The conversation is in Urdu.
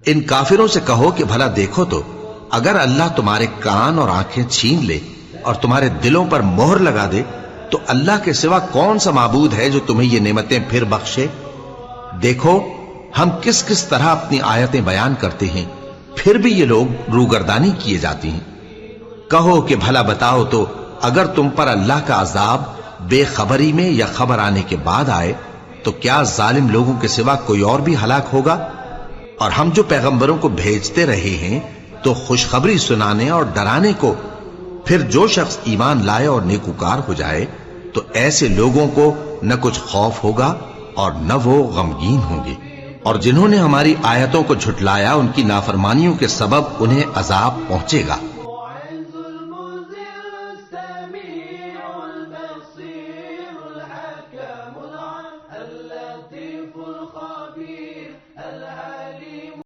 ان کافروں سے کہو کہ بھلا دیکھو تو اگر اللہ تمہارے کان اور آنکھیں چھین لے اور تمہارے دلوں پر مہر لگا دے تو اللہ کے سوا کون سا معبود ہے جو تمہیں یہ نعمتیں پھر بخشے؟ دیکھو ہم کس کس طرح اپنی آیتیں بیان کرتے ہیں، پھر بھی یہ لوگ روگردانی کیے جاتی ہیں۔ کہو کہ بھلا بتاؤ تو اگر تم پر اللہ کا عذاب بے خبری میں یا خبر آنے کے بعد آئے تو کیا ظالم لوگوں کے سوا کوئی اور بھی ہلاک ہوگا؟ اور ہم جو پیغمبروں کو بھیجتے رہے ہیں تو خوشخبری سنانے اور ڈرانے کو، پھر جو شخص ایمان لائے اور نیکوکار ہو جائے تو ایسے لوگوں کو نہ کچھ خوف ہوگا اور نہ وہ غمگین ہوں گے، اور جنہوں نے ہماری آیتوں کو جھٹلایا ان کی نافرمانیوں کے سبب انہیں عذاب پہنچے گا۔